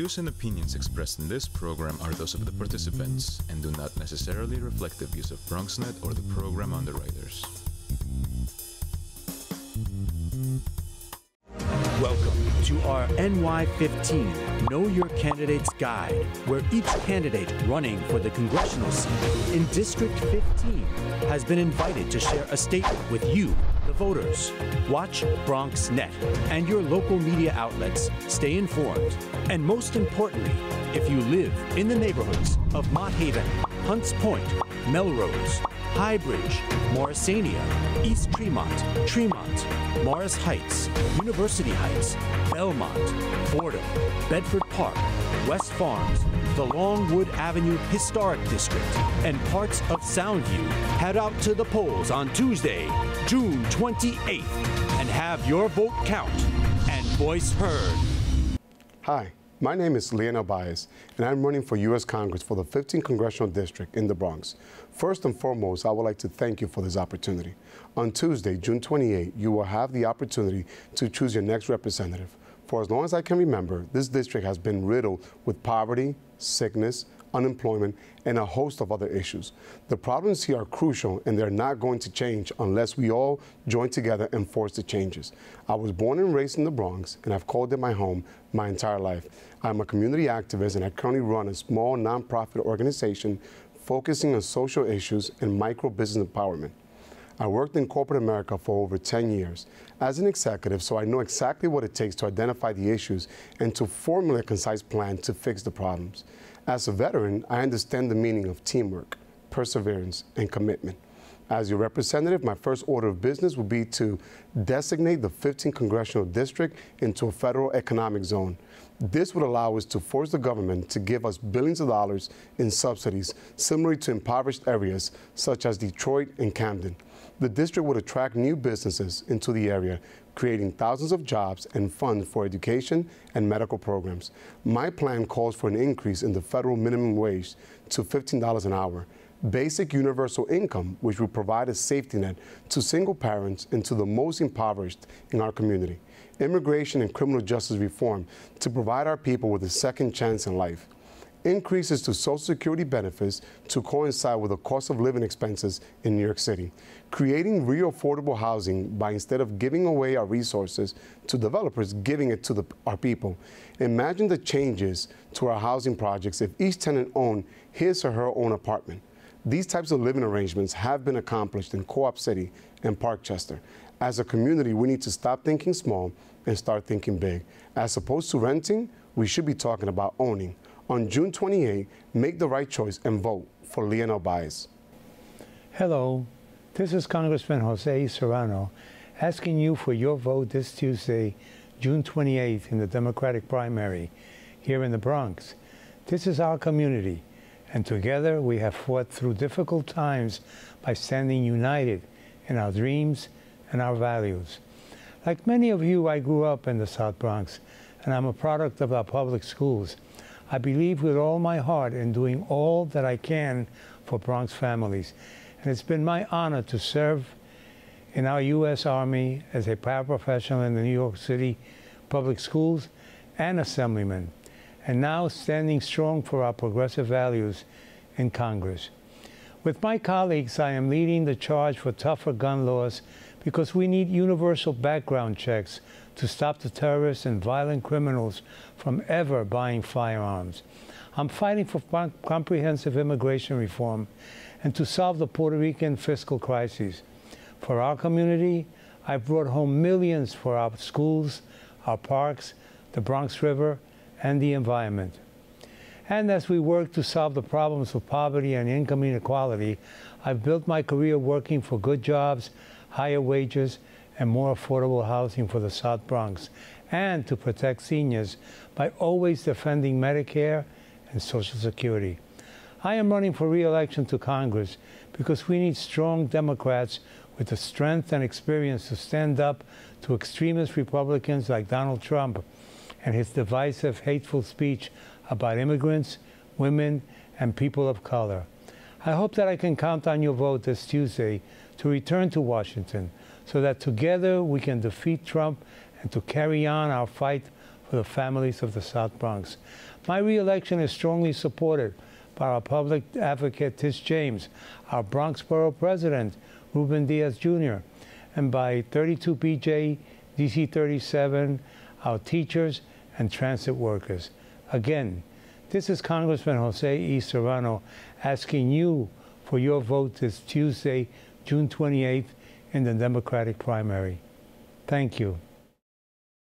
views and opinions expressed in this program are those of the participants and do not necessarily reflect the views of BronxNet or the program underwriters. Welcome to our NY15 Know Your Candidate's Guide, where each candidate running for the congressional seat in District 15 has been invited to share a statement with you, the voters. Watch BronxNet and your local media outlets. Stay informed. And most importantly, if you live in the neighborhoods of Mott Haven, Hunts Point, Melrose, Highbridge, Morrisania, East Tremont, Morris Heights, University Heights, Belmont, Fordham, Bedford Park, West Farms, the Longwood Avenue Historic District, and parts of Soundview, head out to the polls on Tuesday, June 28th, and have your vote count and voice heard. Hi, my name is Leonel Baez, and I'm running for U.S. Congress for the 15th Congressional District in the Bronx. First and foremost, I would like to thank you for this opportunity. On Tuesday, June 28, you will have the opportunity to choose your next representative. For as long as I can remember, this district has been riddled with poverty, sickness, unemployment, and a host of other issues. The problems here are crucial, and they're not going to change unless we all join together and force the changes. I was born and raised in the Bronx, and I've called it my home my entire life. I'm a community activist, and I currently run a small nonprofit organization focusing on social issues and micro-business empowerment. I worked in corporate America for over 10 years as an executive, so I know exactly what it takes to identify the issues and to formulate a concise plan to fix the problems. As a veteran, I understand the meaning of teamwork, perseverance, and commitment. As your representative, my first order of business will be to designate the 15th Congressional District into a federal economic zone. This would allow us to force the government to give us billions of dollars in subsidies, similar to impoverished areas such as Detroit and Camden. The district would attract new businesses into the area, creating thousands of jobs and funds for education and medical programs. My plan calls for an increase in the federal minimum wage to $15 an hour, basic universal income, which will provide a safety net to single parents and to the most impoverished in our community, immigration and criminal justice reform to provide our people with a second chance in life, increases to Social Security benefits to coincide with the cost of living expenses in New York City, creating real affordable housing by, instead of giving away our resources to developers, giving it to our people. Imagine the changes to our housing projects if each tenant owned his or her own apartment. These types of living arrangements have been accomplished in Co-op City and Parkchester. As a community, we need to stop thinking small and start thinking big. As opposed to renting, we should be talking about owning. On June 28, make the right choice and vote for Leonel Baez. Hello, this is Congressman Jose Serrano asking you for your vote this Tuesday, June 28th in the Democratic primary here in the Bronx. This is our community, and together we have fought through difficult times by standing united in our dreams and our values. Like many of you, I grew up in the South Bronx, and I'm a product of our public schools. I believe with all my heart in doing all that I can for Bronx families, and it's been my honor to serve in our U.S. Army as a paraprofessional in the New York City public schools and assemblyman, and now standing strong for our progressive values in Congress. With my colleagues, I am leading the charge for tougher gun laws because we need universal background checks to stop the terrorists and violent criminals from ever buying firearms. I'm fighting for comprehensive immigration reform and to solve the Puerto Rican fiscal crisis. For our community, I've brought home millions for our schools, our parks, the Bronx River, and the environment. And as we work to solve the problems of poverty and income inequality, I've built my career working for good jobs, higher wages, and more affordable housing for the South Bronx, and to protect seniors by always defending Medicare and Social Security. I am running for re-election to Congress because we need strong Democrats with the strength and experience to stand up to extremist Republicans like Donald Trump and his divisive, hateful speech about immigrants, women, and people of color. I hope that I can count on your vote this Tuesday to return to Washington so that together we can defeat Trump and to carry on our fight for the families of the South Bronx. My re-election is strongly supported by our public advocate, Tish James, our Bronx Borough President, Ruben Diaz Jr., and by 32BJ, DC 37, our teachers and transit workers. Again, this is Congressman Jose E. Serrano asking you for your vote this Tuesday, June 28th, in the Democratic primary. Thank you.